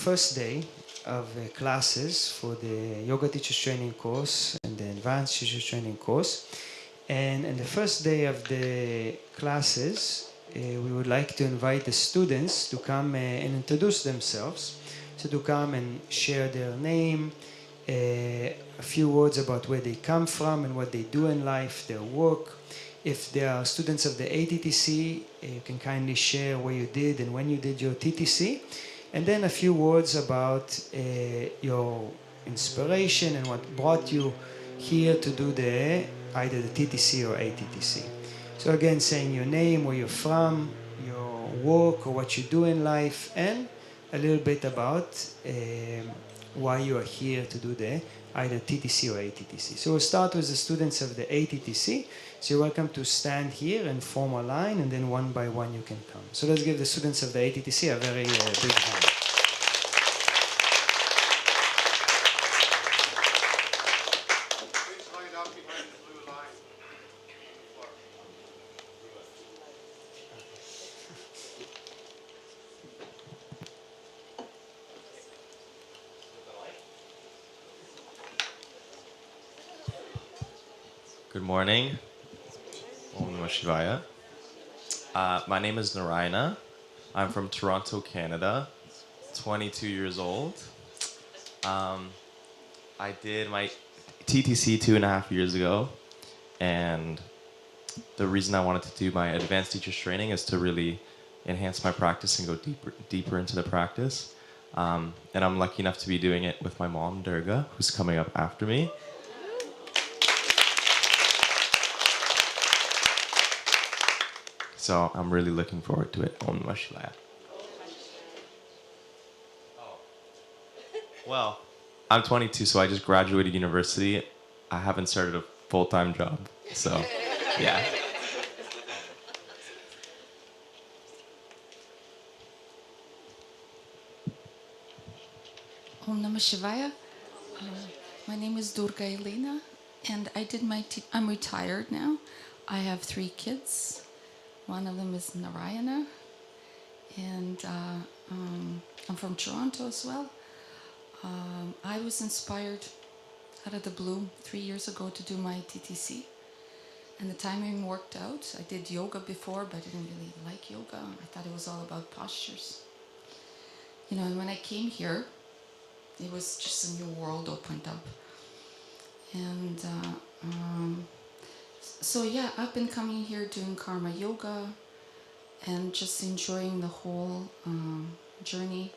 first day of classes for the Yoga Teachers Training course and the Advanced Teachers Training course. And in the first day of the classes, we would like to invite the students to come and introduce themselves. So to come and share their name, a few words about where they come from and what they do in life, their work. If they are students of the ATTC, you can kindly share where you did and when you did your TTC. And then a few words about your inspiration and what brought you here to do either the TTC or ATTC. So again, saying your name, where you're from, your work or what you do in life, and a little bit about why you are here to do either TTC or ATTC. So we'll start with the students of the ATTC. So you're welcome to stand here and form a line, and then one by one you can come. So let's give the students of the ATTC a very big hand. Good morning. Om Namah Shivaya. My name is Narayana. I'm from Toronto, Canada, 22 years old. I did my TTC 2.5 years ago, and the reason I wanted to do my advanced teachers training is to really enhance my practice and go deeper into the practice. And I'm lucky enough to be doing it with my mom, Durga, who's coming up after me. So I'm really looking forward to it. Om Namah Shivaya. Well, I'm 22, so I just graduated university. I haven't started a full-time job, so yeah. Om Namah Shivaya. My name is Durga Elena, and I'm retired now. I have 3 kids. One of them is Narayana, and I'm from Toronto as well. I was inspired out of the blue 3 years ago to do my TTC, and the timing worked out. I did yoga before, but I didn't really like yoga. I thought it was all about postures. And when I came here, it was just a new world opened up. And so yeah, I've been coming here doing karma yoga and just enjoying the whole journey,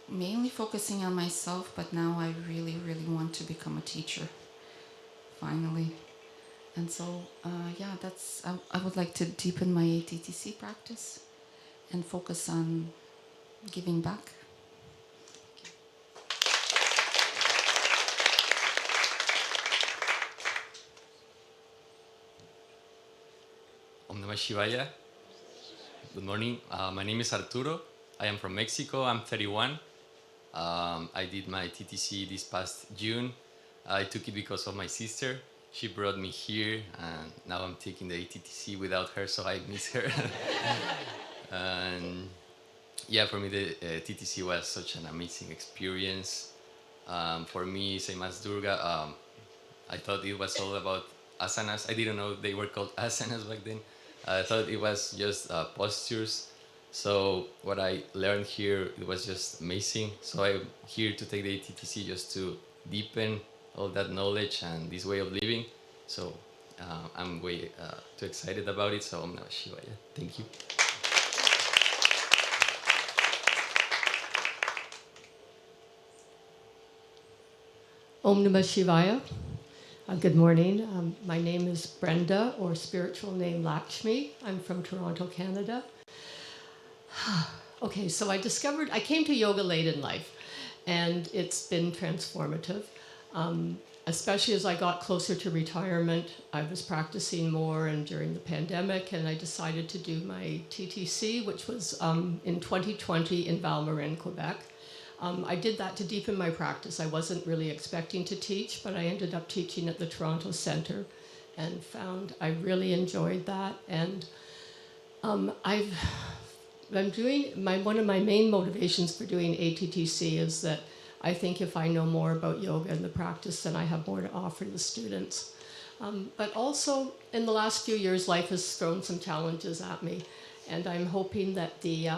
mainly focusing on myself, but now I really, really want to become a teacher, finally. And so, yeah, I would like to deepen my ATTC practice and focus on giving back. Om Namah Shivaya. Good morning. My name is Arturo. I am from Mexico. I'm 31. I did my TTC this past June. I took it because of my sister. She brought me here, and now I'm taking the ATTC without her, so I miss her. And yeah, for me, the TTC was such an amazing experience. For me, same as Durga, I thought it was all about asanas. I didn't know they were called asanas back then. I thought it was just postures. So what I learned here, it was just amazing. So I'm here to take the ATTC just to deepen all that knowledge and this way of living. So I'm way too excited about it. So Om Namah Shivaya. Thank you. Om Namah Shivaya. Good morning. My name is Brenda, or spiritual name Lakshmi. I'm from Toronto, Canada. Okay, so I came to yoga late in life, and it's been transformative. Especially as I got closer to retirement, I was practicing more, and during the pandemic, and I decided to do my TTC, which was in 2020 in Val-Marin, Quebec. I did that to deepen my practice. I wasn't really expecting to teach, but I ended up teaching at the Toronto Centre and found I really enjoyed that. And I've one of my main motivations for doing ATTC is that I think if I know more about yoga and the practice, then I have more to offer the students. But also, in the last few years, life has thrown some challenges at me. And I'm hoping that the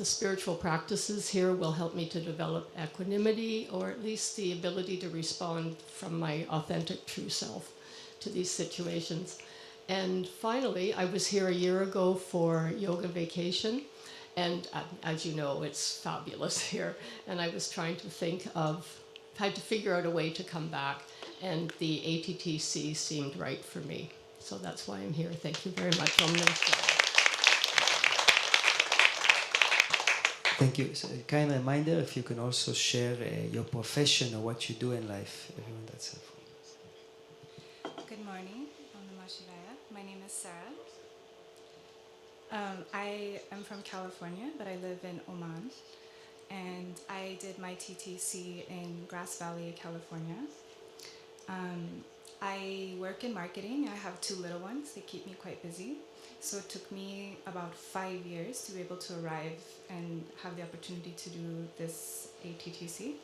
spiritual practices here will help me to develop equanimity, or at least the ability to respond from my authentic true self to these situations. And finally, I was here a year ago for yoga vacation. And as you know, it's fabulous here. And I was trying to had to figure out a way to come back. And the ATTC seemed right for me. So that's why I'm here. Thank you very much. Om Namah. Thank you. So a kind reminder, if you can also share your profession or what you do in life, everyone, that's helpful. Good morning. Om Namah Shivaya. My name is Sarah. I am from California, but I live in Oman. And I did my TTC in Grass Valley, California. I work in marketing. I have 2 little ones. They keep me quite busy. So it took me about 5 years to be able to arrive and have the opportunity to do this ATTC.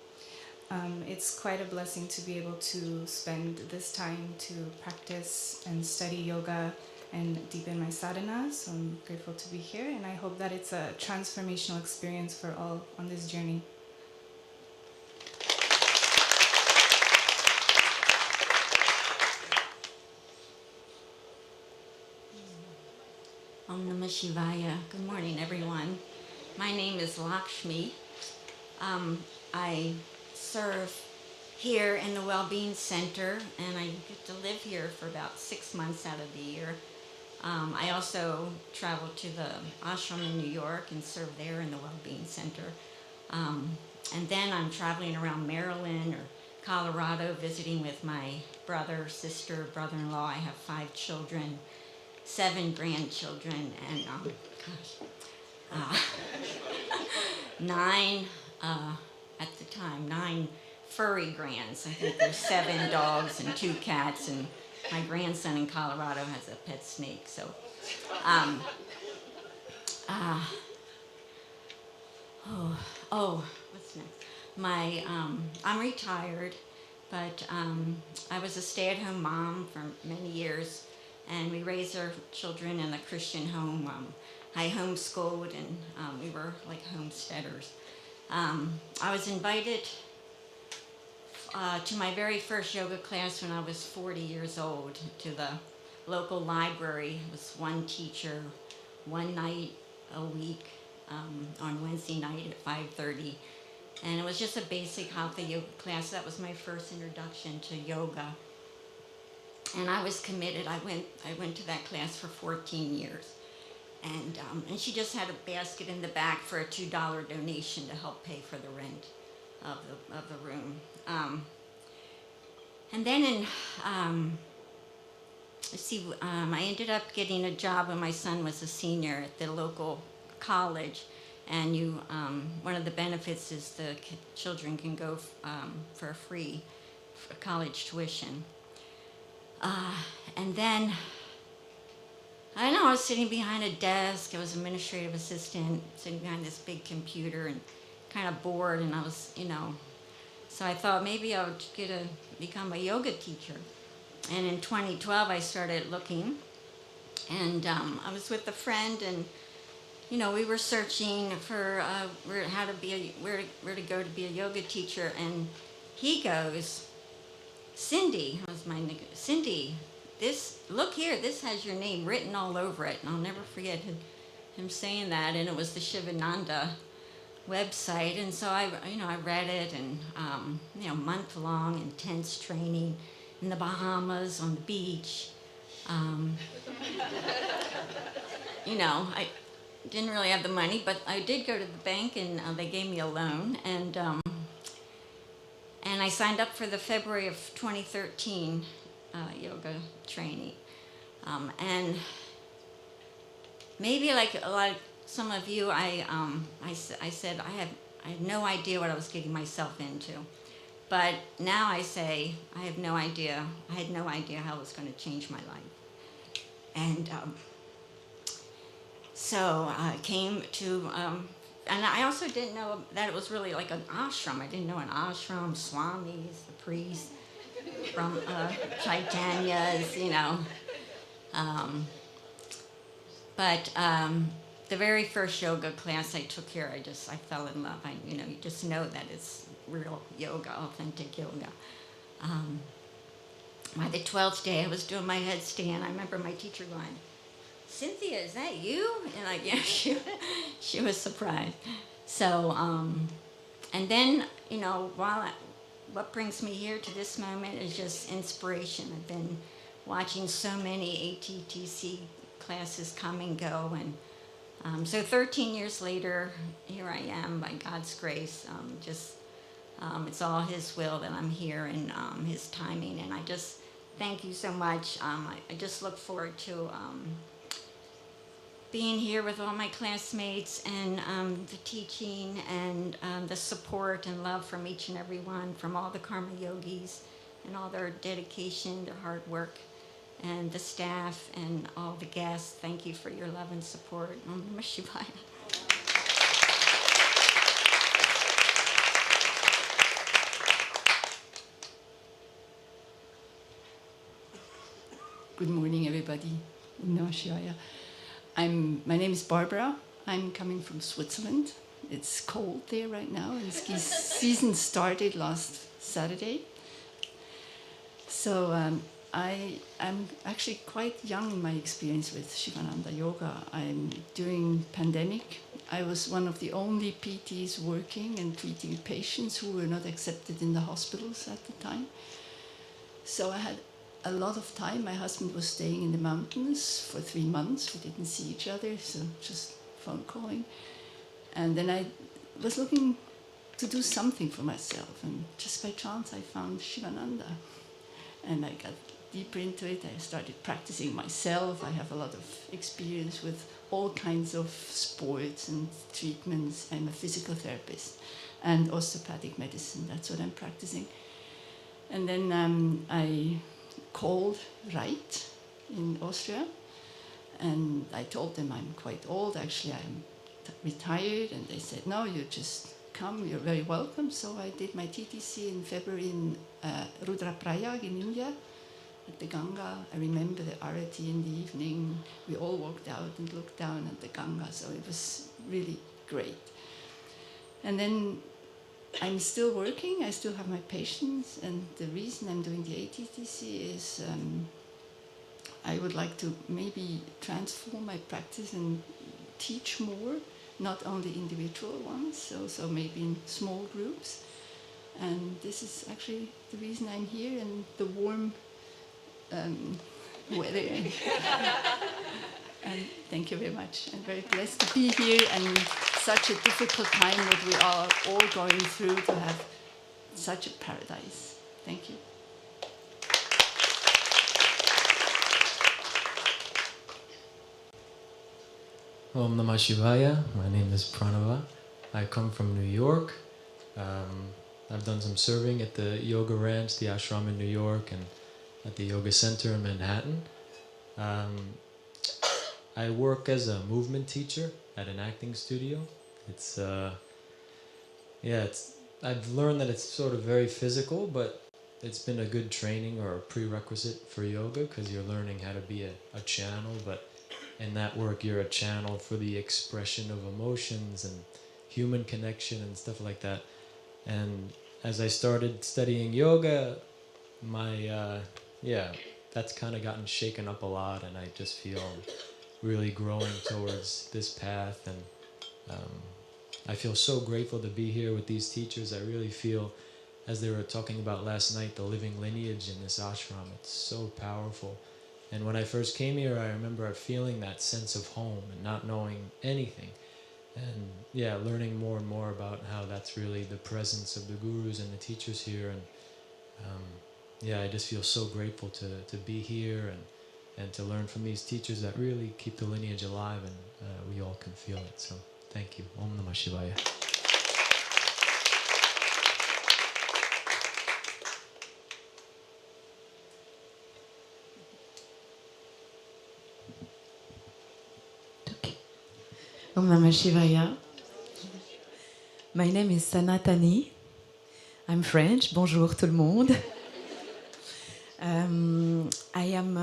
It's quite a blessing to be able to spend this time to practice and study yoga and deepen my sadhana. So I'm grateful to be here, and I hope that it's a transformational experience for all on this journey. Om Namah Shivaya. Good morning, everyone. My name is Lakshmi. I serve here in the Wellbeing Center, and I get to live here for about 6 months out of the year. I also travel to the Ashram in New York and serve there in the Wellbeing Center. And then I'm traveling around Maryland or Colorado visiting with my brother, sister, brother-in-law. I have 5 children, 7 grandchildren, and 9 at the time, 9 furry grands. I think there's 7 dogs and 2 cats, and my grandson in Colorado has a pet snake. So, what's next? I'm retired, but I was a stay-at-home mom for many years, and we raised our children in a Christian home. I homeschooled, and we were like homesteaders. I was invited to my very first yoga class when I was 40 years old to the local library. It was one teacher, one night a week on Wednesday night at 5:30. And it was just a basic hatha yoga class. That was my first introduction to yoga. And I was committed. I went to that class for 14 years. And she just had a basket in the back for a $2 donation to help pay for the rent of the room. And then I ended up getting a job when my son was a senior at the local college. And one of the benefits is the children can go for free college tuition. And then, I know, I was sitting behind a desk. I was administrative assistant, sitting behind this big computer and kind of bored. And I was, so I thought maybe I would become a yoga teacher. And in 2012, I started looking. And I was with a friend, and we were searching for where to go to be a yoga teacher, and he goes, Cindy, was my name. Cindy, look here, this has your name written all over it, and I'll never forget him saying that, and it was the Sivananda website, and so I read it, and month-long intense training in the Bahamas on the beach. I didn't really have the money, but I did go to the bank, and they gave me a loan, and I signed up for the February of 2013 yoga training. And maybe like some of you, I said I had no idea what I was getting myself into. But now I say I had no idea how it was going to change my life. And So I came to, and I also didn't know that it was really like an ashram. I didn't know an ashram, swamis, the priests from Chaitanya's, you know. But the very first yoga class I took here, I fell in love. You just know that it's real yoga, authentic yoga. By the 12th day, I was doing my headstand. I remember my teacher going, "Cynthia, is that you?" And like, yeah, she was surprised. So, and then, what brings me here to this moment is just inspiration. I've been watching so many ATTC classes come and go, and so 13 years later, here I am by God's grace. It's all His will that I'm here, and His timing, and I just thank you so much. I just look forward to being here with all my classmates, and the teaching, and the support and love from each and every one, from all the Karma Yogis and all their dedication, their hard work, and the staff and all the guests. Thank you for your love and support. Om Namah Shivaya. Good morning, everybody. Om Namah Shivaya. My name is Barbara. I'm coming from Switzerland. It's cold there right now, and ski season started last Saturday. So I'm actually quite young in my experience with Sivananda Yoga. During pandemic, I was one of the only PTs working and treating patients who were not accepted in the hospitals at the time. So I had a lot of time. My husband was staying in the mountains for 3 months. We didn't see each other, so just phone calling. And then I was looking to do something for myself, and just by chance I found Sivananda. And I got deeper into it. I started practicing myself. I have a lot of experience with all kinds of sports and treatments. I'm a physical therapist and osteopathic medicine. That's what I'm practicing. And then I called Right in Austria, and I told them I'm quite old. Actually, I'm retired, and they said, "No, you just come. You're very welcome." So I did my TTC in February in Rudraprayag in India at the Ganga. I remember the arati in the evening. We all walked out and looked down at the Ganga, so it was really great. And then I'm still working. I still have my patients, and the reason I'm doing the ATTC is I would like to maybe transform my practice and teach more, not only individual ones, so maybe in small groups. And this is actually the reason I'm here, and the warm weather. And thank you very much. I'm very blessed to be here, and such a difficult time that we are all going through, to have such a paradise. Thank you. Om Namah Shivaya. My name is Pranava. I come from New York. I've done some serving at the Yoga Ranch, the Ashram in New York, and at the Yoga Center in Manhattan. I work as a movement teacher at an acting studio. I've learned that it's sort of very physical, but it's been a good training or a prerequisite for yoga, because you're learning how to be a channel, but in that work you're a channel for the expression of emotions and human connection and stuff like that. And as I started studying yoga, that's kind of gotten shaken up a lot, and I just feel really growing towards this path. And I feel so grateful to be here with these teachers. I really feel, as they were talking about last night, the living lineage in this ashram. It's so powerful. And when I first came here, I remember feeling that sense of home and not knowing anything. And learning more and more about how that's really the presence of the gurus and the teachers here. And I just feel so grateful to be here and to learn from these teachers that really keep the lineage alive, and we all can feel it. So thank you. Om Namah Shivaya. Om Namah Shivaya. My name is Sanatani. I'm French. Bonjour tout le monde. I am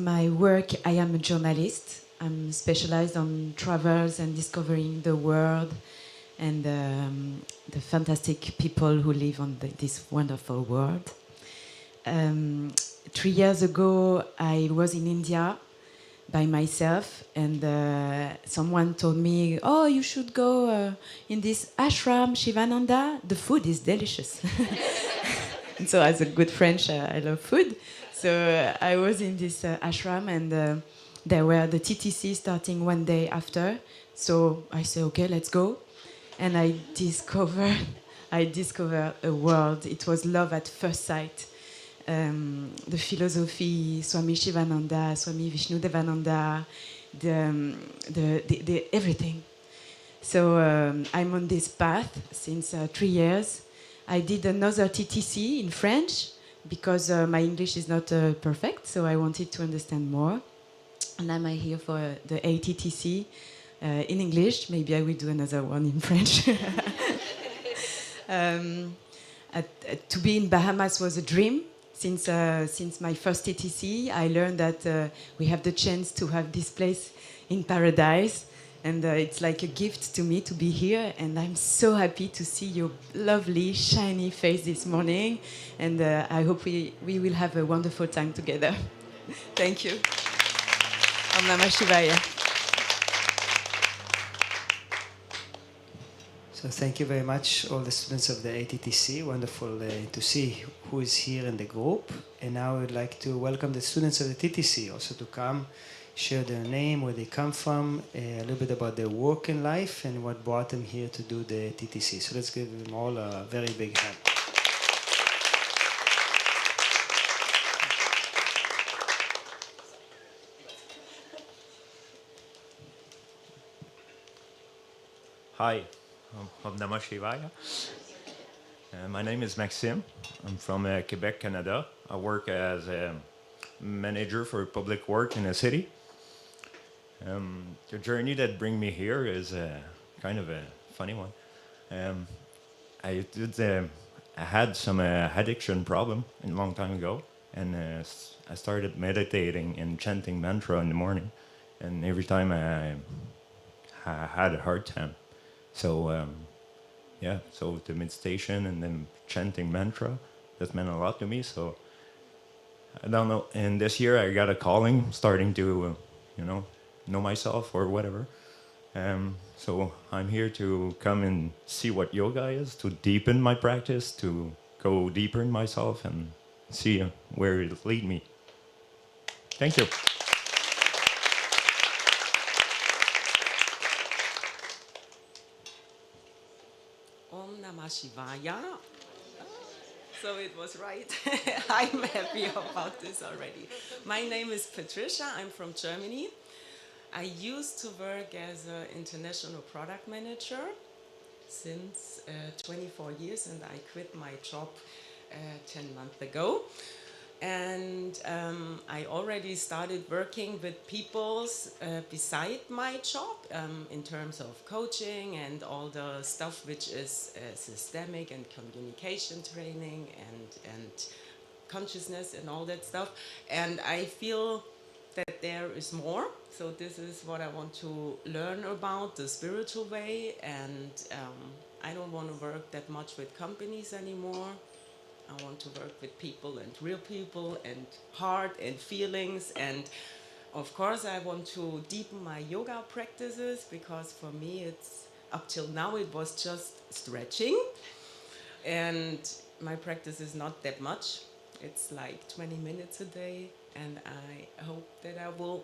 I am a journalist. I'm specialized on travels and discovering the world and the fantastic people who live on this wonderful world. 3 years ago, I was in India by myself, and someone told me, "Oh, you should go in this ashram, Sivananda. The food is delicious." And so, as a good French, I love food. So I was in this ashram, and there were the TTC starting one day after. So I said, "Okay, let's go." And I discovered a world. It was love at first sight. The philosophy, Swami Sivananda, Swami Vishnudevananda, the everything. So I'm on this path since 3 years. I did another TTC in French because my English is not perfect, so I wanted to understand more. And I'm here for the ATTC in English. Maybe I will do another one in French. To be in Bahamas was a dream. Since my first TTC, I learned that we have the chance to have this place in paradise. And it's like a gift to me to be here. And I'm so happy to see your lovely, shiny face this morning. And I hope we will have a wonderful time together. Thank you. Om Namah Shivaya. So thank you very much, all the students of the ATTC. Wonderful to see who is here in the group. And now I would like to welcome the students of the TTC also to come, share their name, where they come from, a little bit about their work in life, and what brought them here to do the TTC. So let's give them all a very big hand. Hi, Om Namah Shivaya. My name is Maxime. I'm from Quebec, Canada. I work as a manager for public work in a city. The journey that bring me here is kind of a funny one. I had some addiction problem a long time ago, and I started meditating and chanting mantra in the morning, and every time I had a hard time. So so the meditation and then chanting mantra, that meant a lot to me. So I don't know. And this year I got a calling, starting to, know myself or whatever. So I'm here to come and see what yoga is, to deepen my practice, to go deeper in myself and see where it'll lead me. Thank you. Om Namah Shivaya. So it was right. I'm happy about this already. My name is Patricia. I'm from Germany. I used to work as an international product manager since 24 years, and I quit my job 10 months ago. And I already started working with people beside my job in terms of coaching and all the stuff which is systemic and communication training and consciousness and all that stuff. And I feel that there is more. So this is what I want to learn about, the spiritual way. And I don't want to work that much with companies anymore. I want to work with people and real people and heart and feelings. And of course, I want to deepen my yoga practices, because for me, it's up till now, it was just stretching. And my practice is not that much. It's like 20 minutes a day. And I hope that I will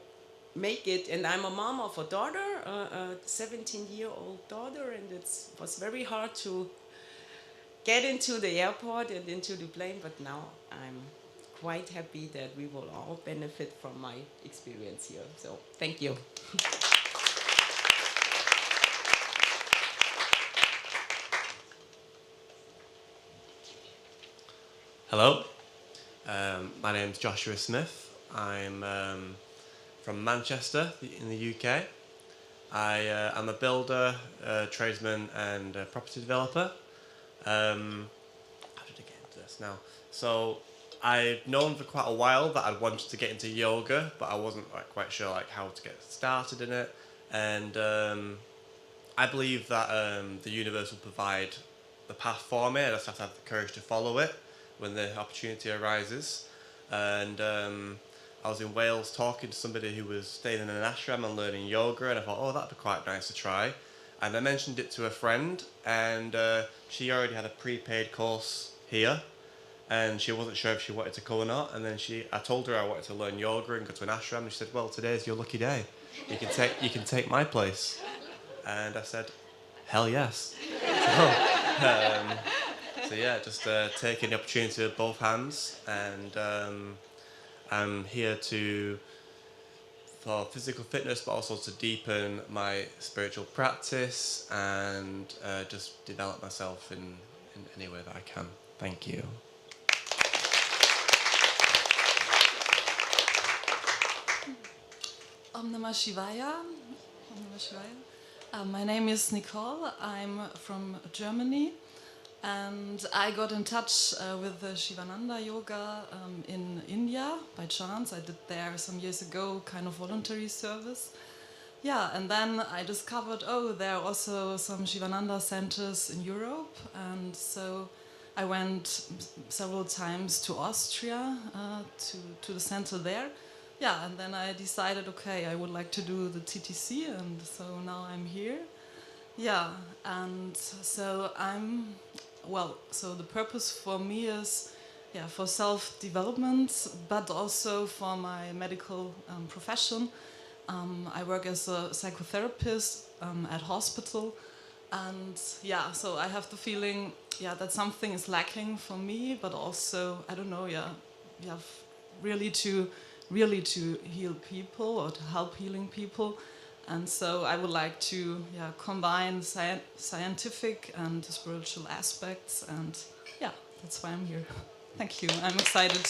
make it. And I'm a mom of a daughter, a 17-year-old daughter. And it was very hard to get into the airport and into the plane, but now I'm quite happy that we will all benefit from my experience here. So thank you. Hello, my name's Joshua Smith. I'm from Manchester in the UK. I'm a builder, tradesman, and property developer. How did I get into this now? So I've known for quite a while that I'd wanted to get into yoga, but I wasn't quite sure how to get started in it. And I believe that the universe will provide the path for me. I just have to have the courage to follow it when the opportunity arises. And I was in Wales talking to somebody who was staying in an ashram and learning yoga, and I thought, oh, that'd be quite nice to try. And I mentioned it to a friend, and she already had a prepaid course here, and she wasn't sure if she wanted to go or not. And then I told her I wanted to learn yoga and go to an ashram, and she said, well, today's your lucky day. You can take my place. And I said, hell yes. So yeah, just taking the opportunity with both hands, and I'm here for physical fitness, but also to deepen my spiritual practice and just develop myself in any way that I can. Thank you. Om Namah Shivaya. Om Namah Shivaya. My name is Nicole. I'm from Germany, and I got in touch with the Sivananda yoga in India by chance. I did there some years ago, kind of voluntary service. Yeah, and then I discovered, there are also some Sivananda centers in Europe, and so I went several times to Austria to the center there. Yeah, and then I decided, okay, I would like to do the TTC, and so now I'm here. Yeah, and so so the purpose for me is, for self-development, but also for my medical profession. I work as a psychotherapist at hospital, and so I have the feeling, that something is lacking for me, but also, I don't know, you have really to heal people or to help healing people. And so I would like to combine scientific and spiritual aspects, and that's why I'm here. Thank you. I'm excited.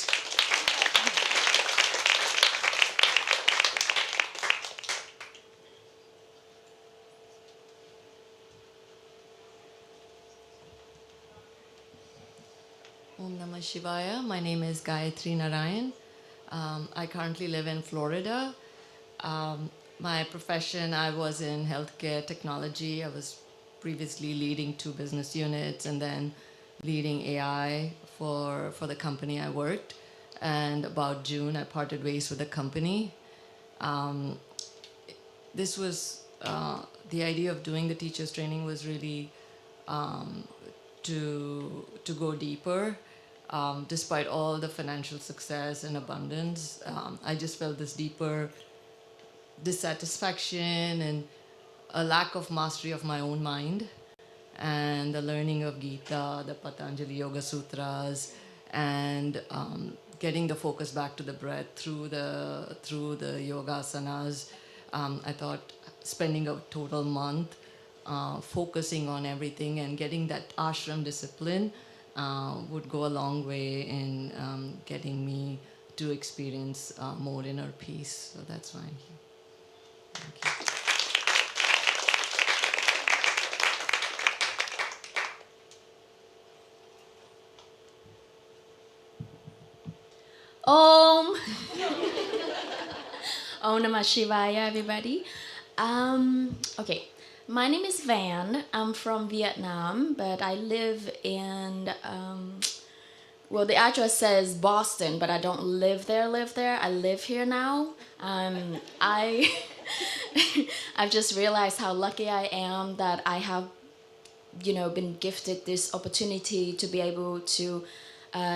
Om Namah Shivaya. My name is Gayatri Narayan. I currently live in Florida. My profession, I was in healthcare technology. I was previously leading 2 business units and then leading AI for the company I worked. And about June, I parted ways with the company. This was, the idea of doing the teacher's training was really to go deeper. Despite all the financial success and abundance, I just felt this deeper dissatisfaction and a lack of mastery of my own mind, and the learning of Gita, the Patanjali Yoga Sutras, and getting the focus back to the breath through the yoga asanas. I thought spending a total month focusing on everything and getting that ashram discipline would go a long way in getting me to experience more inner peace. So that's why I'm here. Thank you. Om. Om Namah Shivaya, everybody. Okay, my name is Van. I'm from Vietnam, but I live in, the address says Boston, but I don't live there. I live here now. I've just realized how lucky I am that I have, been gifted this opportunity to be able to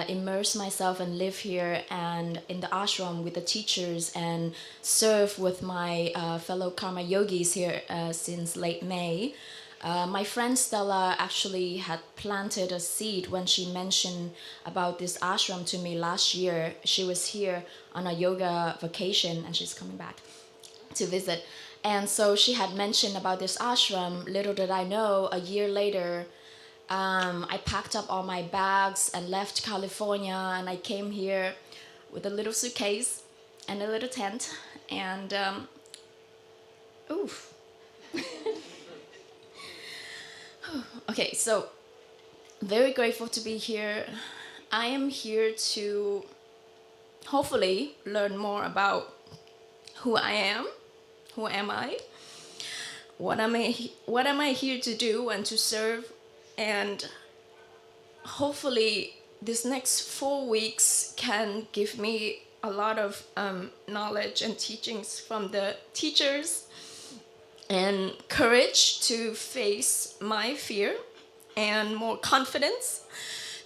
immerse myself and live here and in the ashram with the teachers and serve with my fellow karma yogis here since late May. My friend Stella actually had planted a seed when she mentioned about this ashram to me last year. She was here on a yoga vacation and she's coming back to visit. And so she had mentioned about this ashram. Little did I know, a year later, I packed up all my bags and left California, and I came here with a little suitcase and a little tent, and Okay, so very grateful to be here. I am here to hopefully learn more about who I am, who am I, what am I here to do and to serve, and hopefully this next 4 weeks can give me a lot of knowledge and teachings from the teachers and courage to face my fear and more confidence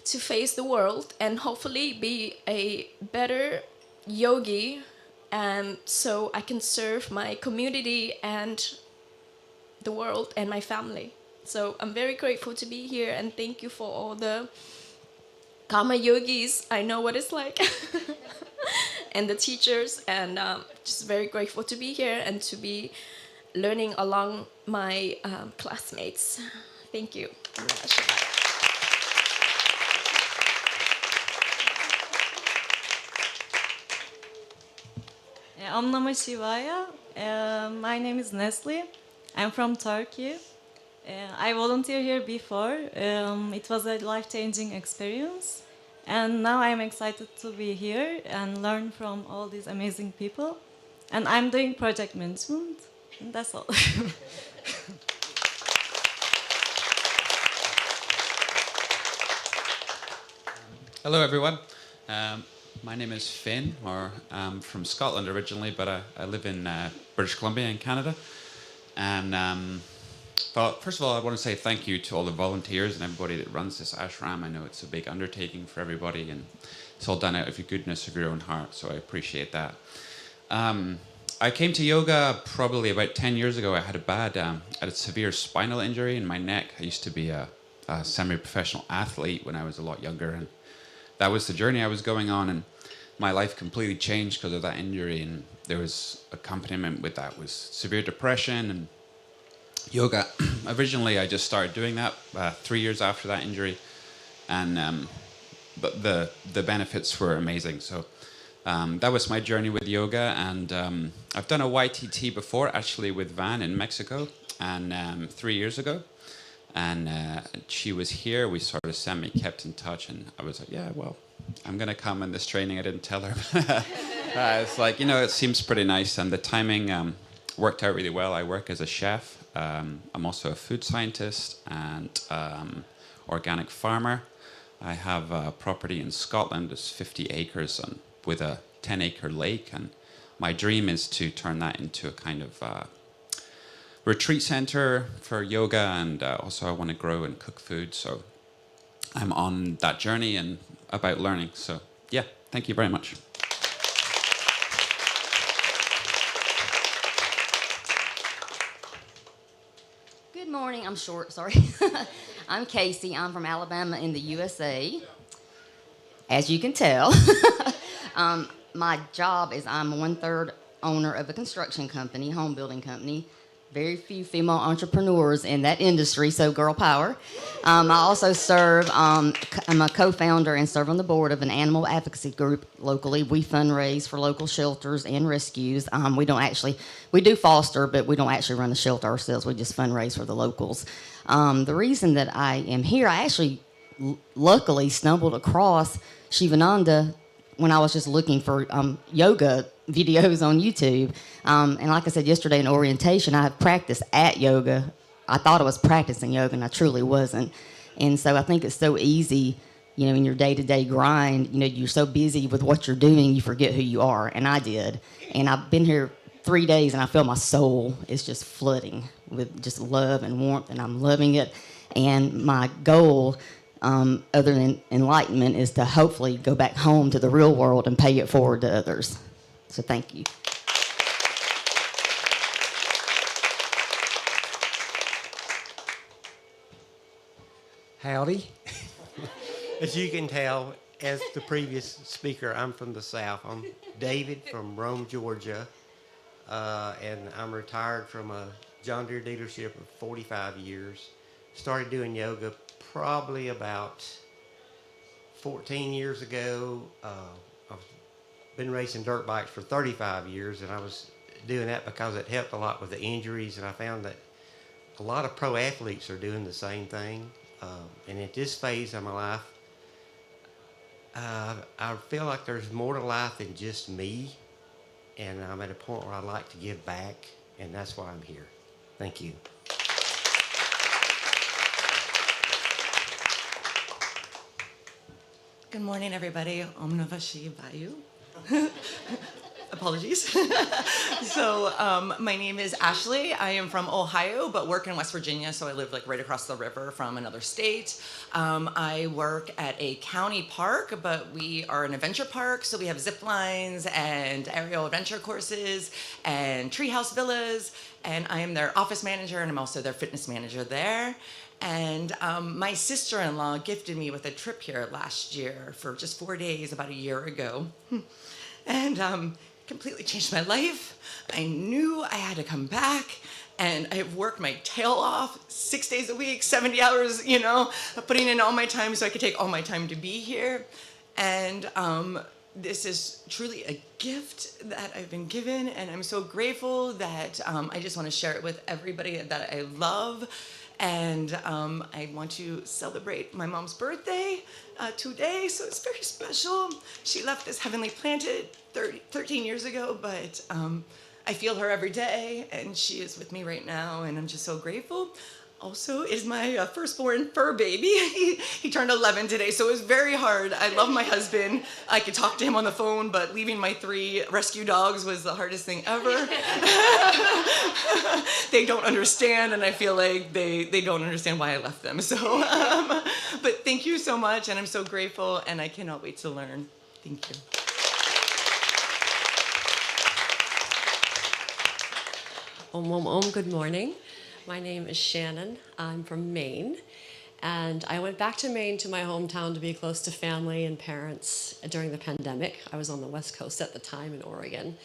to face the world and hopefully be a better yogi, so I can serve my community and the world and my family. So I'm very grateful to be here, and thank you for all the karma yogis. I know what it's like. And the teachers, and just very grateful to be here and to be learning along my classmates. Thank you. Om Namah Shivaya. My name is Nesli. I'm from Turkey. I volunteered here before. It was a life-changing experience. And now I'm excited to be here and learn from all these amazing people. And I'm doing project management. And that's all. Hello, everyone. My name is Finn, or I'm from Scotland originally, but I live in British Columbia in Canada. And well, first of all, I want to say thank you to all the volunteers and everybody that runs this ashram. I know it's a big undertaking for everybody, and it's all done out of your goodness of your own heart, so I appreciate that. I came to yoga probably about 10 years ago. I had a severe spinal injury in my neck. I used to be a semi-professional athlete when I was a lot younger, and that was the journey I was going on, and my life completely changed because of that injury, and there was accompaniment with that was severe depression and yoga. Originally, I just started doing that 3 years after that injury, and but the benefits were amazing. So that was my journey with yoga, and I've done a YTT before, actually with Van in Mexico, and 3 years ago. And she was here. We sort of kept in touch, and I was like, yeah, well, I'm going to come in this training. I didn't tell her. It's like, it seems pretty nice, and the timing worked out really well. I work as a chef. I'm also a food scientist and organic farmer. I have a property in Scotland. It's 50 acres with a 10-acre lake, and my dream is to turn that into a kind of retreat center for yoga, and also I want to grow and cook food. So I'm on that journey and about learning. So yeah, thank you very much. Good morning. I'm short, sorry. I'm Casey. I'm from Alabama in the USA. As you can tell, my job is I'm 1/3 owner of a construction company, home building company. Very few female entrepreneurs in that industry, so girl power. I also serve, I'm a co-founder and serve on the board of an animal advocacy group locally. We fundraise for local shelters and rescues. We do foster, but we don't actually run the shelter ourselves. We just fundraise for the locals. The reason that I am here, I actually luckily stumbled across Sivananda when I was just looking for yoga videos on YouTube. And like I said yesterday in orientation, I have practiced at yoga. I thought I was practicing yoga, and I truly wasn't. And so I think it's so easy, in your day-to-day grind, you're so busy with what you're doing, you forget who you are. And I did. And I've been here 3 days, and I feel my soul is just flooding with just love and warmth, and I'm loving it. And my goal, other than enlightenment, is to hopefully go back home to the real world and pay it forward to others. So thank you. Howdy. As you can tell, as the previous speaker, I'm from the South. I'm David from Rome, Georgia, and I'm retired from a John Deere dealership of 45 years. Started doing yoga probably about 14 years ago. I've been racing dirt bikes for 35 years, and I was doing that because it helped a lot with the injuries, and I found that a lot of pro athletes are doing the same thing. And at this phase of my life, I feel like there's more to life than just me, and I'm at a point where I'd like to give back, and that's why I'm here. Thank you. Good morning, everybody. Om Namah Shivaya. Apologies. So my name is Ashley. I am from Ohio, but work in West Virginia, so I live like right across the river from another state. I work at a county park, but we are an adventure park, so we have zip lines and aerial adventure courses and treehouse villas, and I am their office manager, and I'm also their fitness manager there. And my sister-in-law gifted me with a trip here last year for just 4 days, about a year ago. And completely changed my life. I knew I had to come back, and I've worked my tail off 6 days a week, 70 hours, you know, putting in all my time so I could take all my time to be here. And this is truly a gift that I've been given, and I'm so grateful that I just want to share it with everybody that I love. And I want to celebrate my mom's birthday today, so it's very special. She left this heavenly planet 13 years ago, but I feel her every day, and she is with me right now, and I'm just so grateful. Also is my firstborn fur baby. He turned 11 today, so it was very hard. I love my husband. I could talk to him on the phone, but leaving my 3 rescue dogs was the hardest thing ever. They don't understand, and I feel like they don't understand why I left them. So, but thank you so much, and I'm so grateful, and I cannot wait to learn. Thank you. Good morning. My name is Shannon. I'm from Maine. And I went back to Maine, to my hometown, to be close to family and parents during the pandemic. I was on the West Coast at the time in Oregon.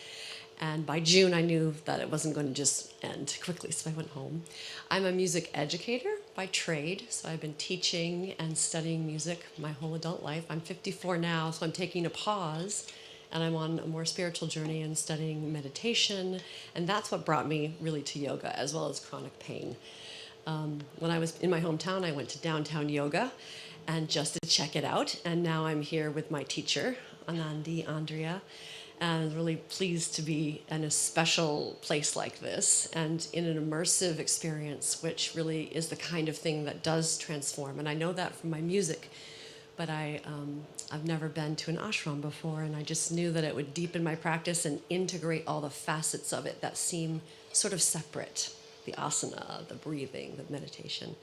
And by June, I knew that it wasn't going to just end quickly, so I went home. I'm a music educator by trade, so I've been teaching and studying music my whole adult life. I'm 54 now, so I'm taking a pause, and I'm on a more spiritual journey and studying meditation, and that's what brought me really to yoga, as well as chronic pain. When I was in my hometown, I went to downtown yoga, and just to check it out, and now I'm here with my teacher, Andrea, and really pleased to be in a special place like this and in an immersive experience, which really is the kind of thing that does transform. And I know that from my music, but I've never been to an ashram before, and I just knew that it would deepen my practice and integrate all the facets of it that seem sort of separate, the asana, the breathing, the meditation.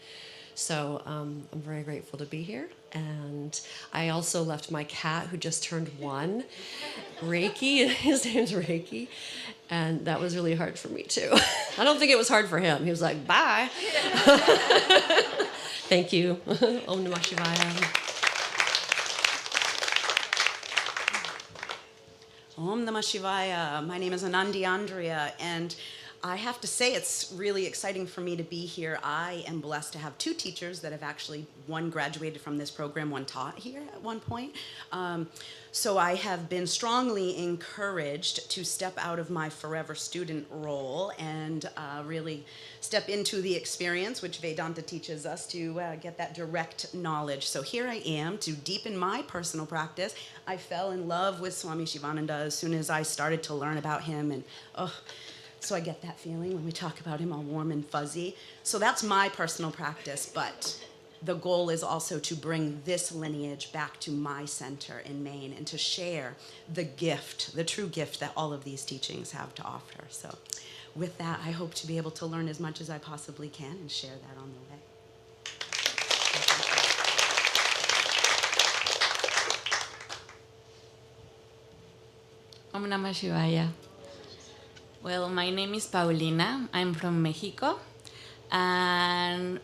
So I'm very grateful to be here. And I also left my cat, who just turned 1, Reiki. His name's Reiki. And that was really hard for me, too. I don't think it was hard for him. He was like, bye. Thank you. Om Namah Shivaya. Om Namah Shivaya. My name is Andrea, and I have to say it's really exciting for me to be here. I am blessed to have 2 teachers that have actually, one graduated from this program, one taught here at one point. So I have been strongly encouraged to step out of my forever student role and really step into the experience, which Vedanta teaches us, to get that direct knowledge. So here I am to deepen my personal practice. I fell in love with Swami Sivananda as soon as I started to learn about him, and so I get that feeling when we talk about him, all warm and fuzzy. So that's my personal practice, but the goal is also to bring this lineage back to my center in Maine and to share the gift, the true gift that all of these teachings have to offer. So with that, I hope to be able to learn as much as I possibly can and share that on the way. Om Namah Shivaya. Well, my name is Paulina. I'm from Mexico. And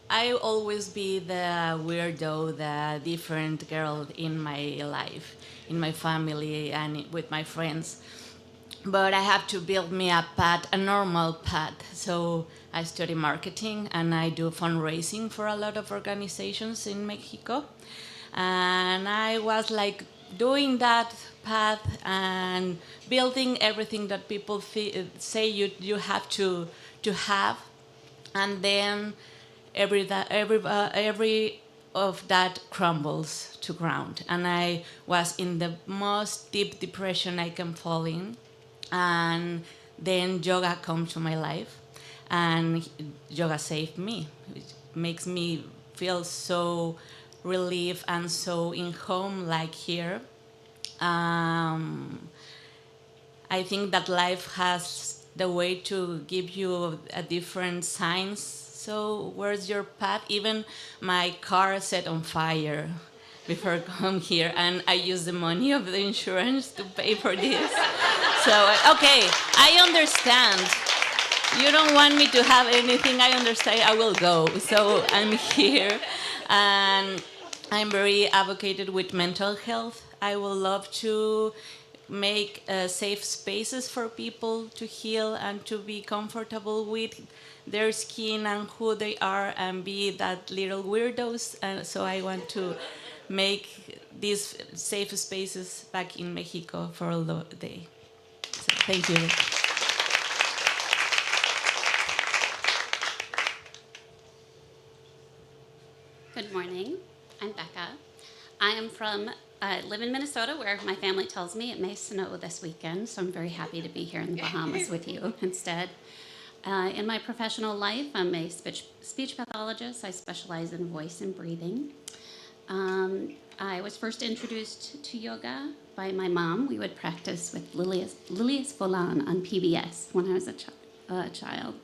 I always be the weirdo, the different girl in my life, in my family, and with my friends. But I have to build me a path, a normal path. So I study marketing and I do fundraising for a lot of organizations in Mexico. And I was like doing that path and building everything that people say you have to have. And then every of that crumbles to ground. And I was in the most deep depression I can fall in. And then yoga comes to my life, and yoga saved me. It makes me feel so relieved and so in home like here. I think that life has the way to give you a different signs. So where's your path? Even my car set on fire before I come here, and I use the money of the insurance to pay for this. So, okay, I understand. You don't want me to have anything, I understand, I will go. So I'm here, and I'm very advocated with mental health. I would love to make safe spaces for people to heal and to be comfortable with their skin and who they are and be that little weirdos. And so I want to make these safe spaces back in Mexico for all the day. So thank you. Good morning. I'm Becca. I live in Minnesota, where my family tells me it may snow this weekend, so I'm very happy to be here in the Bahamas with you instead. In my professional life, I'm a speech pathologist. I specialize in voice and breathing. I was first introduced to yoga by my mom. We would practice with Lilias Volan on PBS when I was a child.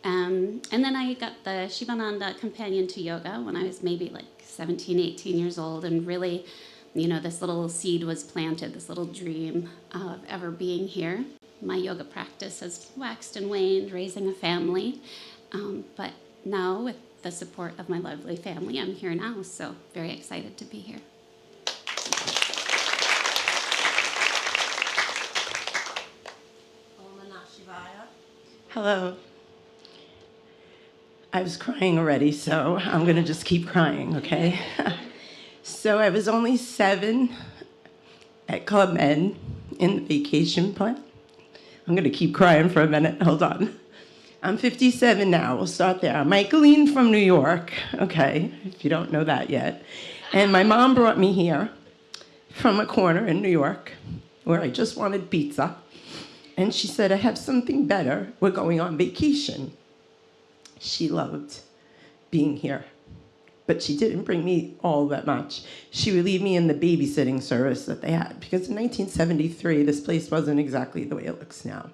And then I got the Sivananda companion to yoga when I was maybe like 17, 18 years old, and really, this little seed was planted, this little dream of ever being here. My yoga practice has waxed and waned, raising a family, but now with the support of my lovely family, I'm here now, so very excited to be here. Hello. I was crying already, so I'm going to just keep crying, okay? So I was only 7 at Club Med in the vacation plan. I'm going to keep crying for a minute. Hold on. I'm 57 now. We'll start there. I'm Michaeline from New York, okay, if you don't know that yet. And my mom brought me here from a corner in New York where I just wanted pizza. And she said, I have something better. We're going on vacation. She loved being here, but she didn't bring me all that much. She would leave me in the babysitting service that they had, because in 1973, this place wasn't exactly the way it looks now.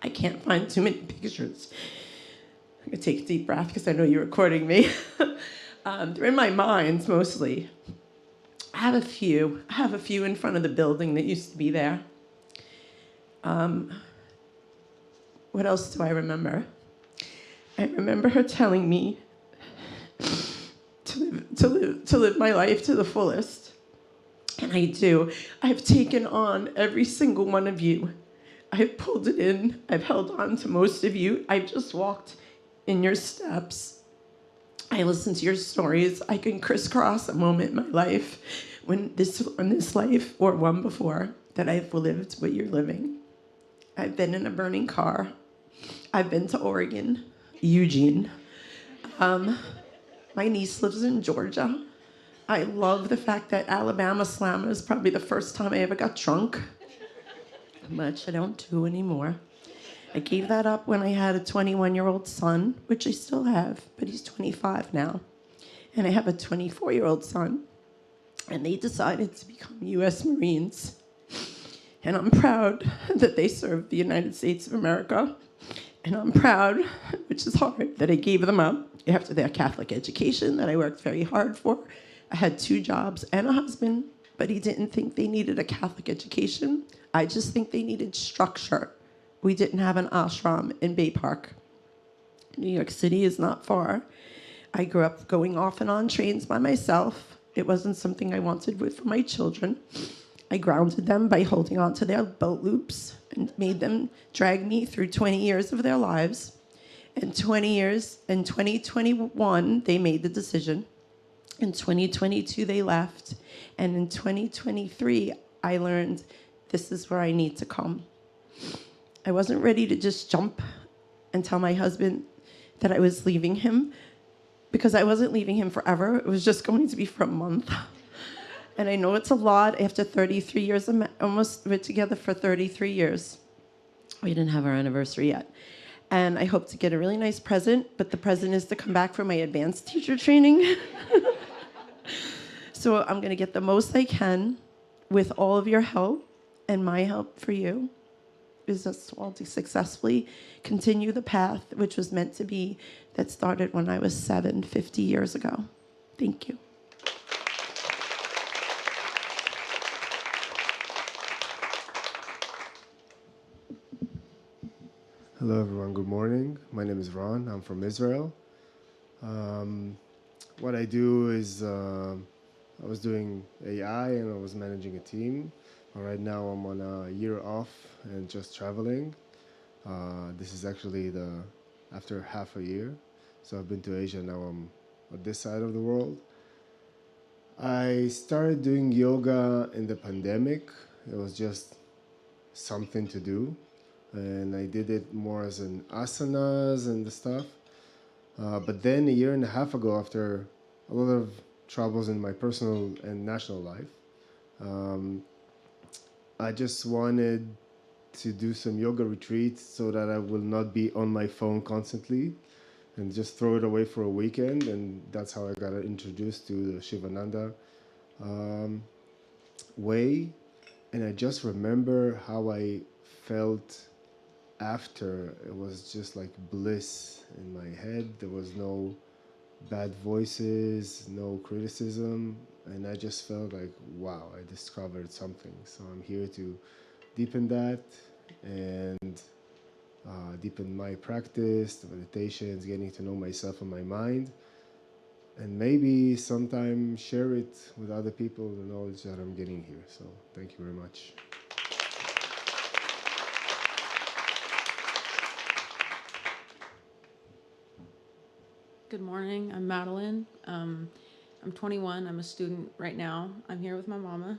I can't find too many pictures. I'm gonna take a deep breath because I know you're recording me. They're in my mind mostly. I have a few in front of the building that used to be there. What else do I remember? I remember her telling me to live my life to the fullest. And I do. I've taken on every single one of you. I've pulled it in. I've held on to most of you. I've just walked in your steps. I listen to your stories. I can crisscross a moment in my life when this life or one before that I've lived what you're living. I've been in a burning car. I've been to Oregon. Eugene. My niece lives in Georgia. I love the fact that Alabama Slammer is probably the first time I ever got drunk, which I don't do anymore. I gave that up when I had a 21-year-old son, which I still have, but he's 25 now. And I have a 24-year-old son, and they decided to become U.S. Marines. And I'm proud that they served the United States of America. And I'm proud, which is hard, that I gave them up after their Catholic education that I worked very hard for. I had 2 jobs and a husband, but he didn't think they needed a Catholic education. I just think they needed structure. We didn't have an ashram in Bay Park. New York City is not far. I grew up going off and on trains by myself. It wasn't something I wanted for my children. I grounded them by holding on to their belt loops and made them drag me through 20 years of their lives. In 2021, they made the decision. In 2022, they left. And in 2023, I learned this is where I need to come. I wasn't ready to just jump and tell my husband that I was leaving him, because I wasn't leaving him forever. It was just going to be for a month. And I know it's a lot after 33 years, almost we're together for 33 years. We didn't have our anniversary yet. And I hope to get a really nice present, but the present is to come back for my advanced teacher training. So I'm going to get the most I can with all of your help, and my help for you is just all to successfully continue the path which was meant to be, that started when I was 50 years ago. Thank you. Hello everyone, good morning. My name is Ron, I'm from Israel. What I do is, I was doing AI and I was managing a team. Right now I'm on a year off and just traveling. This is actually after half a year. So I've been to Asia, now I'm on this side of the world. I started doing yoga in the pandemic. It was just something to do. And I did it more as an asanas and the stuff. But then a year and a half ago, after a lot of troubles in my personal and national life, I just wanted to do some yoga retreats so that I will not be on my phone constantly and just throw it away for a weekend. And that's how I got introduced to the Sivananda way. And I just remember how I felt after. It was just like bliss in my head. There was no bad voices, no criticism, and I just felt like, wow, I discovered something. So I'm here to deepen that and deepen my practice, the meditations, getting to know myself and my mind, and maybe sometime share it with other people, the knowledge that I'm getting here. So thank you very much. Good morning, I'm Madeline. I'm 21, I'm a student right now. I'm here with my mama.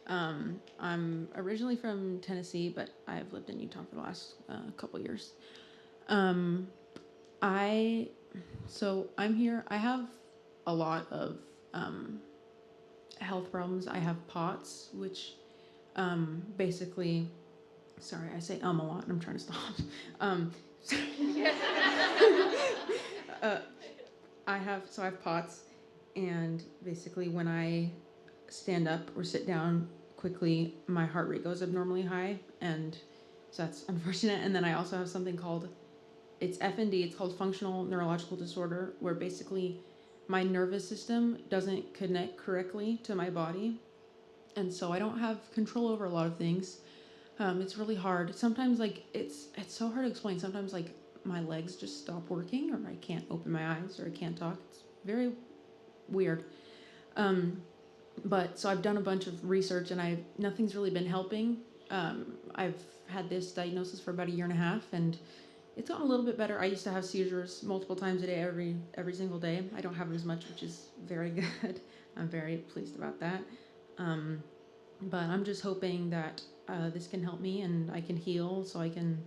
I'm originally from Tennessee, but I've lived in Utah for the last couple years. So I'm here, I have a lot of health problems. I have POTS, which basically, sorry, I say a lot and I'm trying to stop. I have POTS, and basically when I stand up or sit down quickly, my heart rate goes abnormally high, and so that's unfortunate. And then I also have something called, it's FND, it's called functional neurological disorder, where basically my nervous system doesn't connect correctly to my body, and so I don't have control over a lot of things. It's really hard. Sometimes it's so hard to explain. Sometimes my legs just stop working, or I can't open my eyes, or I can't talk. It's very weird. But so I've done a bunch of research, and nothing's really been helping. I've had this diagnosis for about a year and a half, and it's gotten a little bit better. I used to have seizures multiple times a day, every single day. I don't have it as much, which is very good. I'm very pleased about that. But I'm just hoping that this can help me and I can heal so I can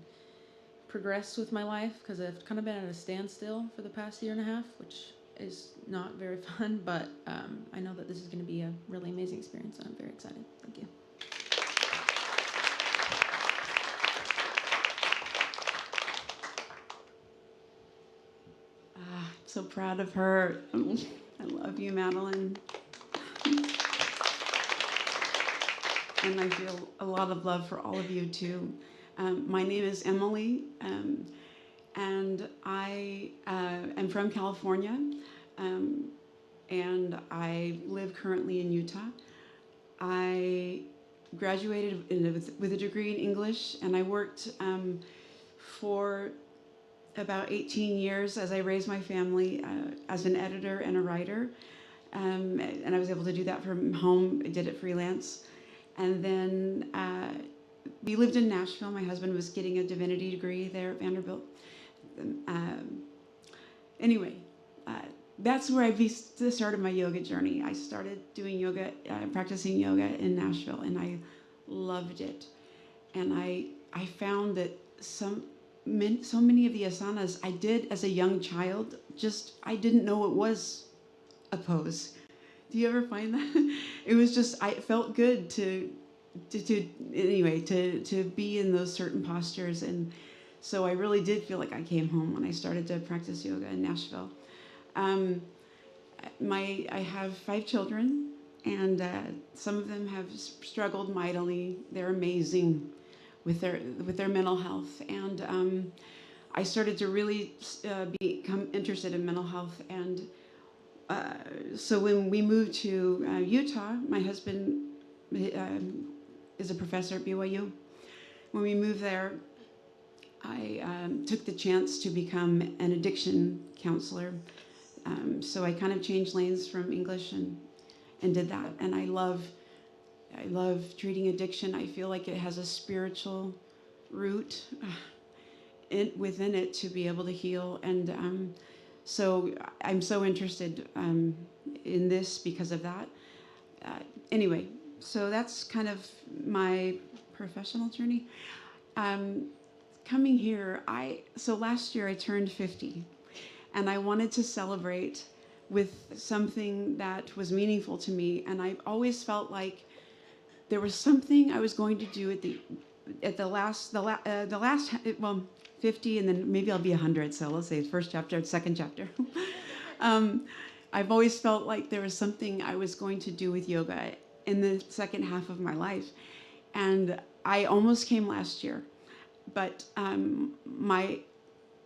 progress with my life, because I've kind of been at a standstill for the past year and a half, which is not very fun, but I know that this is going to be a really amazing experience, and I'm very excited. Thank you. So proud of her. I love you, Madeline. And I feel a lot of love for all of you, too. My name is Emily, and I am from California, and I live currently in Utah. I graduated with a degree in English, and I worked for about 18 years as I raised my family as an editor and a writer, and I was able to do that from home. I did it freelance. And then we lived in Nashville. My husband was getting a divinity degree there at Vanderbilt. Anyway, that's where I started my yoga journey. I started doing yoga, practicing yoga in Nashville, and I loved it. And I found that so many of the asanas I did as a young child just, I didn't know it was a pose. Do you ever find that? It was just, it felt good to be in those certain postures. And so I really did feel like I came home when I started to practice yoga in Nashville. I have 5 children, and some of them have struggled mightily. They're amazing with their mental health. And I started to really become interested in mental health. And so when we moved to Utah, my husband is a professor at BYU. When we moved there, I took the chance to become an addiction counselor. So I kind of changed lanes from English and did that. And I love treating addiction. I feel like it has a spiritual root within it to be able to heal. And so I'm so interested in this because of that. Anyway, so that's kind of my professional journey. Coming here, so last year I turned 50, and I wanted to celebrate with something that was meaningful to me. And I've always felt like there was something I was going to do at the last 50, and then maybe I'll be 100. So let's say first chapter, second chapter. I've always felt like there was something I was going to do with yoga in the second half of my life. And I almost came last year, but a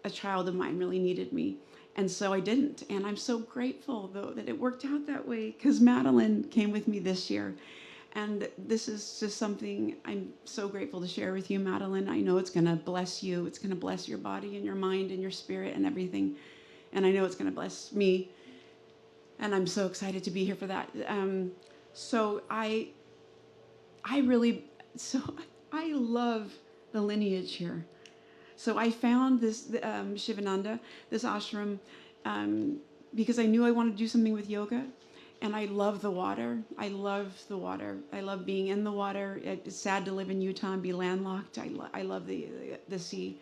child of mine really needed me. And so I didn't. And I'm so grateful, though, that it worked out that way, because Madeline came with me this year. And this is just something I'm so grateful to share with you, Madeline. I know it's going to bless you. It's going to bless your body and your mind and your spirit and everything. And I know it's going to bless me. And I'm so excited to be here for that. So I love the lineage here. So I found this Sivananda, this ashram, because I knew I wanted to do something with yoga. And I love the water. I love the water. I love being in the water. It's sad to live in Utah and be landlocked. I love the sea.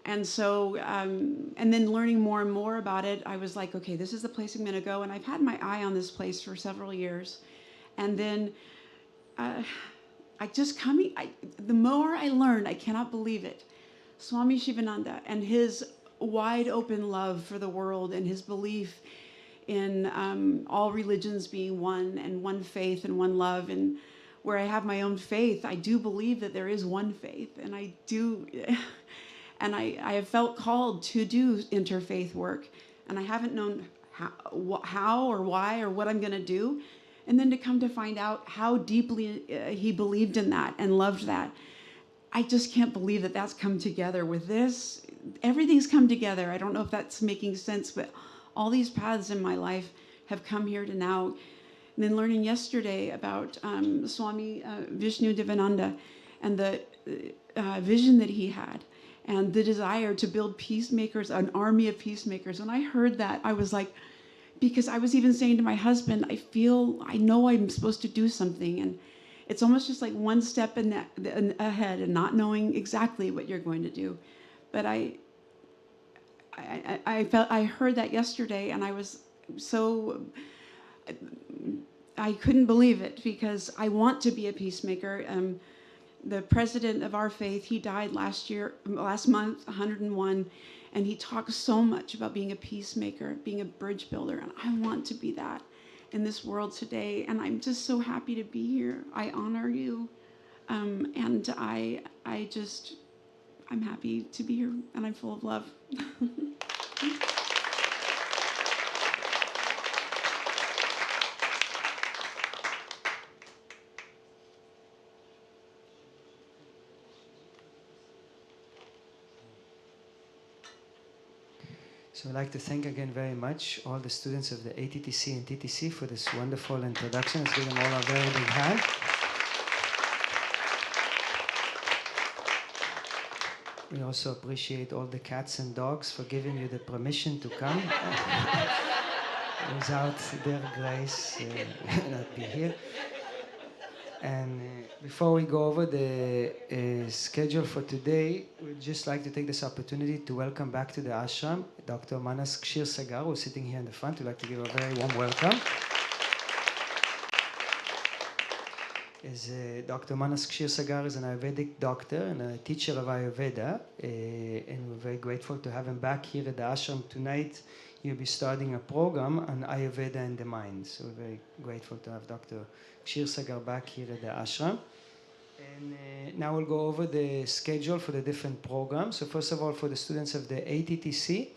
And so, and then learning more and more about it, I was like, okay, this is the place I'm going to go. And I've had my eye on this place for several years. And then the more I learned, I cannot believe it. Swami Sivananda and his wide open love for the world and his belief in all religions being one, and one faith and one love. And where I have my own faith, I do believe that there is one faith. And I do, and I have felt called to do interfaith work. And I haven't known how or why or what I'm going to do. And then to come to find out how deeply he believed in that and loved that. I just can't believe that that's come together with this. Everything's come together. I don't know if that's making sense, but all these paths in my life have come here to now. And then learning yesterday about Swami Vishnu Devananda and the vision that he had and the desire to build peacemakers, an army of peacemakers. When I heard that, I was like, because I was even saying to my husband, I know I'm supposed to do something. And it's almost just like one step ahead and not knowing exactly what you're going to do. But I heard that yesterday, and I was so, I couldn't believe it, because I want to be a peacemaker. The president of our faith, he died last month, 101, and he talks so much about being a peacemaker, being a bridge builder, and I want to be that in this world today. And I'm just so happy to be here. I honor you, and I'm happy to be here, and I'm full of love. So I'd like to thank again very much all the students of the ATTC and TTC for this wonderful introduction. Let's give them all a very big hand. We also appreciate all the cats and dogs for giving you the permission to come. Without their grace, you would not be here. And before we go over the schedule for today, we'd just like to take this opportunity to welcome back to the ashram Dr. Manas Kshir Sagar, who's sitting here in the front. We'd like to give a very warm welcome. Dr. Manas Kshir Sagar is an Ayurvedic doctor and a teacher of Ayurveda, and we're very grateful to have him back here at the ashram tonight. He'll be starting a program on Ayurveda and the mind. So we're very grateful to have Dr. Kshir Sagar back here at the ashram. And now we'll go over the schedule for the different programs. So first of all, for the students of the ATTC,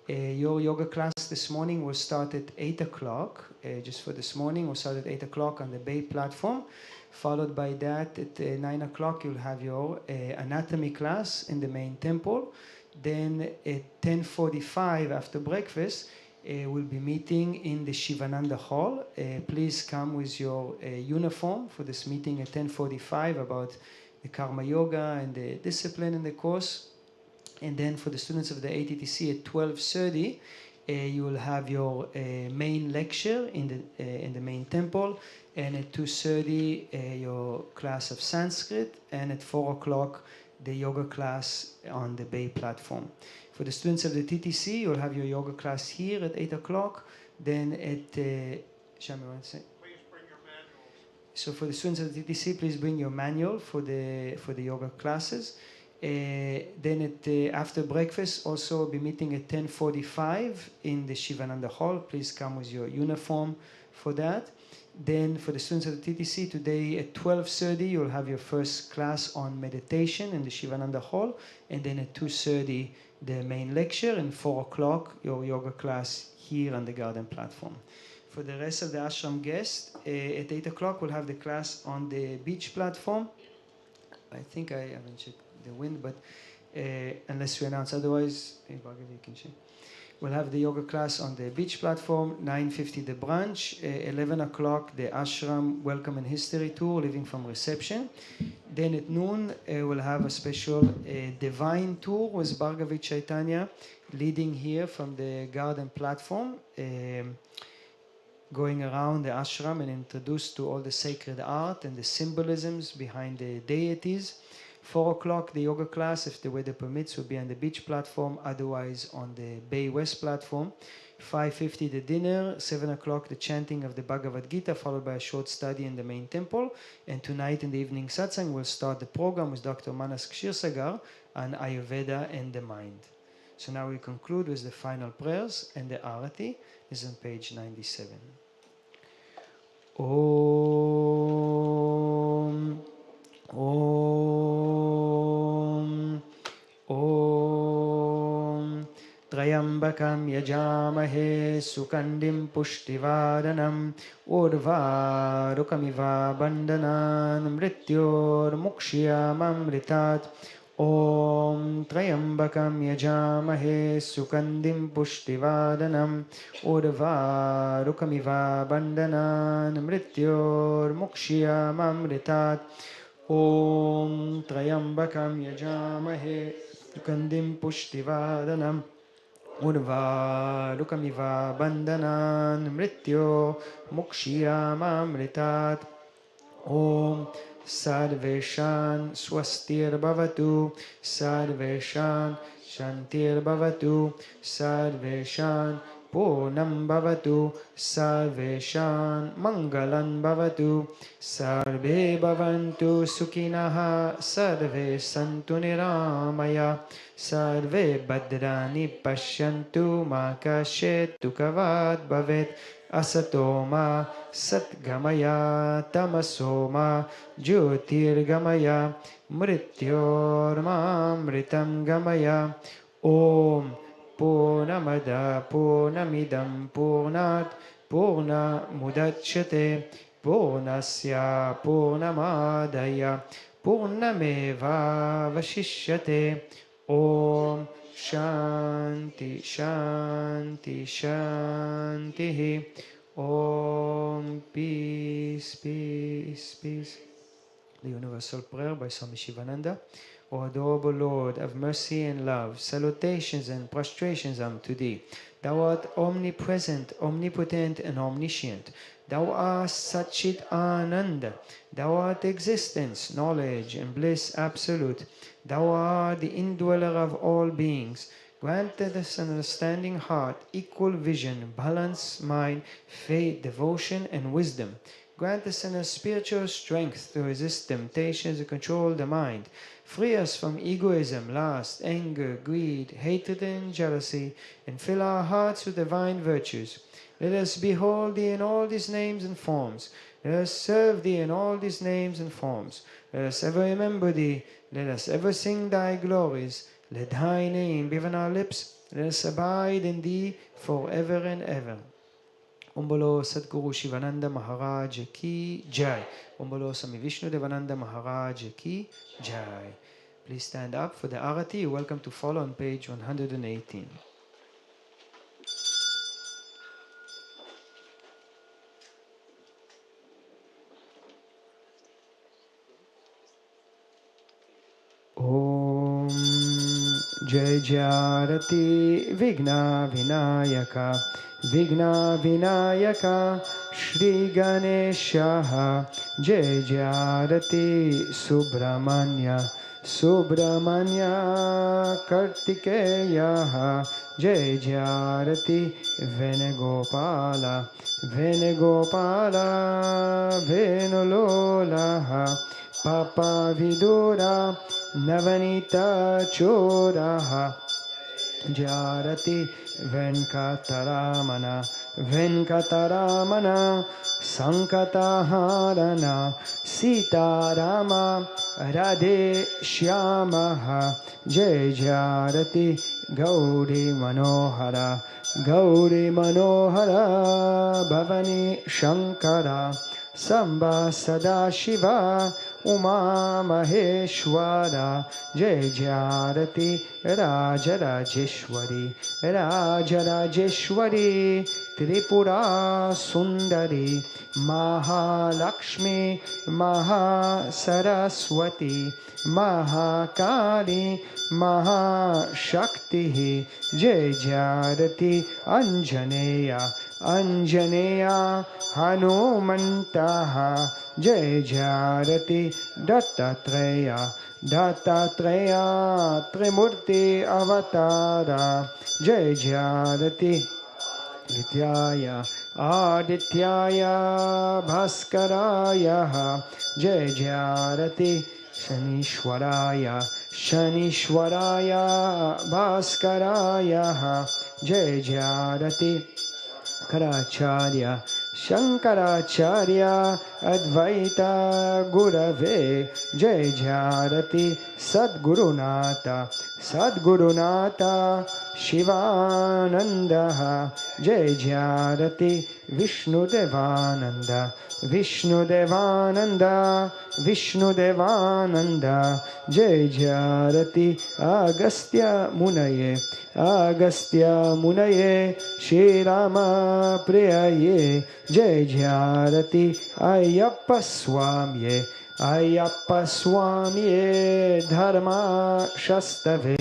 your yoga class this morning will start at 8 o'clock. Just for this morning, we'll start at 8 o'clock on the Bay platform. Followed by that, at 9 o'clock, you'll have your anatomy class in the main temple. Then at 10:45 after breakfast, we'll be meeting in the Sivananda hall. Please come with your uniform for this meeting at 10:45 about the karma yoga and the discipline in the course. And then for the students of the ATTC at 12:30, you will have your main lecture in the main temple. And at 2:30, your class of Sanskrit. And at 4 o'clock, the yoga class on the Bay platform. For the students of the TTC, you'll have your yoga class here at 8 o'clock. Then at... Shami, want to say? Please bring your manuals. So for the students of the TTC, please bring your manual for the yoga classes. Then at after breakfast, also we'll be meeting at 10:45 in the Sivananda hall. Please come with your uniform for that. Then for the students of the TTC, today at 12:30, you'll have your first class on meditation in the Sivananda hall. And then at 2:30, the main lecture. And 4 o'clock, your yoga class here on the garden platform. For the rest of the ashram guests, at 8 o'clock, we'll have the class on the beach platform. I think I haven't checked the wind, but unless we announce otherwise, Bhargav, you can check. We'll have the yoga class on the beach platform, 9:50 the brunch, 11 o'clock the ashram welcome and history tour, living from reception. Then at noon, we'll have a special divine tour with Bhargavi Chaitanya leading here from the garden platform, going around the ashram and introduced to all the sacred art and the symbolisms behind the deities. 4 o'clock, the yoga class, if the weather permits, will be on the beach platform, otherwise on the Bay West platform. 5:50, the dinner. 7 o'clock, the chanting of the Bhagavad Gita, followed by a short study in the main temple. And tonight in the evening satsang, we'll start the program with Dr. Manas Kshir Sagar on Ayurveda and the mind. So now we conclude with the final prayers and the Arati. This is on page 97. Om. Om. Om. Trayambakam yajamahe sukandim pushtivadanam urvarukamiva bandanan mrityor mukshiyamamritat. Om Trayambakam yajamahe sukandim pushtivadanam urvarukamiva bandanan mrityor mukshiyamamritat. Om Trayambakam yajamahe sukandim pushtivadanam urvarukamiva bandanan mrityor mukshiyamamritat. Om Sarveshan swastir bhavatu, sarveshan shantir bhavatu, sarveshan purnam bhavatu, sarveshan mangalan bhavatu, sarve bhavantu sukhinaha, sarve santu niramaya, sarve bhadrani pashyantu ma kashet tukavad bhavet. Asatoma satgamaya tamasoma jyotirgamaya mrityormamritam gamaya. Om Purnamada Purnamidam Purnat Purna Mudachyate Purnasya Purnamadaya Purnameva Vashishyate. Om Shanti, Shanti, Shanti. Om, peace, peace, peace. The Universal Prayer by Swami Sivananda. O adorable Lord of mercy and love, salutations and prostrations unto thee. Thou art omnipresent, omnipotent, and omniscient. Thou art Satchit Ananda. Thou art existence, knowledge, and bliss absolute. Thou art the indweller of all beings. Grant us an understanding heart, equal vision, balanced mind, faith, devotion, and wisdom. Grant us a spiritual strength to resist temptations and control the mind. Free us from egoism, lust, anger, greed, hatred, and jealousy, and fill our hearts with divine virtues. Let us behold Thee in all these names and forms. Let us serve Thee in all these names and forms. Let us ever remember Thee. Let us ever sing Thy glories. Let Thy name be on our lips. Let us abide in Thee forever and ever. Om Bolo Sadguru Sivananda Maharaj Ki Jai. Om Bolo Swami Vishnu Devananda Maharaj Ki Jai. Please stand up for the Arati. You're welcome to follow on page 118. Om Jai Jarati Vigna Vinayaka Vigna Vinayaka Shri Ganesha Jai Jarati Subramanya Subramanya Kartikeya Jai Jarati Venugopala Venugopala Venulola Papa Vidura Navanita Choraha Jarati Venkataramana Venkataramana Sankataharana Sitarama Radhe Shyamaha Jai Jarati Gauri Manohara Gauri Manohara Bhavani Shankara Samba Sadashiva Uma Maheshwara Jai Jarati Raja Rajeshwari Raja Rajeshwari Tripura Sundari Mahalakshmi Mahasaraswati Mahakali Mahashakti Jai Jarati Anjaneya Anjaneya Hanumantaha Jai Jarati Dattatreya Dattatreya Trimurti Avatara Jai Jarati Nityaya Adityaya Bhaskaraya Jai Jarati Shanishwaraya Shanishwaraya Bhaskaraya Jai Jarati Karacharya Shankaracharya Advaita Gurave Jai Jarati Sadgurunata Sadgurunata Shivananda Jai Jarati Vishnu Devananda Vishnu Devananda Vishnu Devananda Jai Jarati Agastya Munaye Agastya Munaye Shri Rama Priyaye Jai Jarati Ayyappa Swamiye Ayyappa Swamiye Dharma Shastave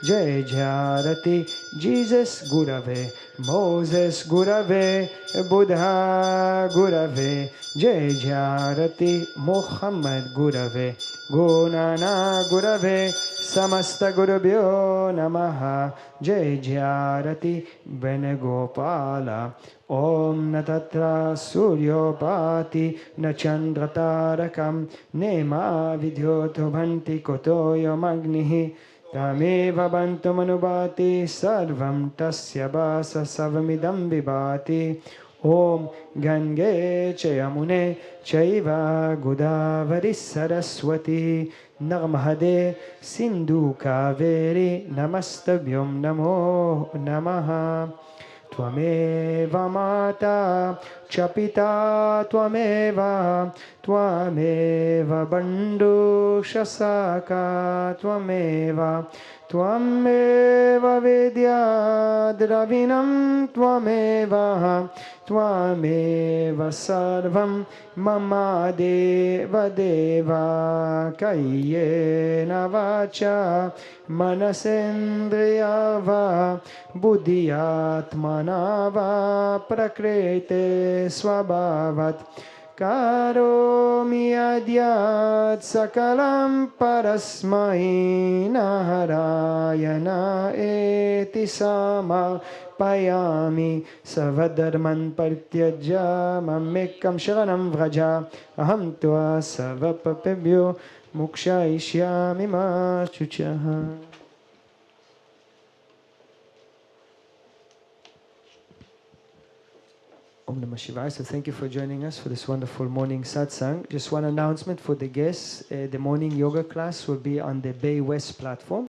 Jai Jarati Jesus Gurave Moses Gurave Buddha Gurave Jai Jarati Muhammad Gurave Gunana Gurave Samasta Gurubhyo Namaha Jai Jarati Venugopala Om Natatra Suryopati Nachandratarakam Nema Vidyoto Bhanti Kotoyo Magnihi Tameva Bantu Manubati Sarvam Tasya Basa Savamidam Vibhati Om Gange Chayamune Chaiva Godavari Saraswati Narmahade Sindhu Kaveri Namastabhyam Namo Namaha Tvameva Mata Chapita Tvameva Tvameva Bandhu Shasaka Tvameva Tvameva Vidya Dravinam Tvameva Tvameva Sarvam Mama Deva Deva Kayena Vacha Manasendriyava Buddhiyatmanava Prakrite Swabhavat Karomi adyat sakalam parasmai naharayana eti sama payami savadharman partyajya mamekam sharanam vraja aham tua savapapebhyo mukshayishyami ma chuchaha. Om Namah Shivaya. So thank you for joining us for this wonderful morning satsang. Just one announcement for the guests. The morning yoga class will be on the Bay West platform.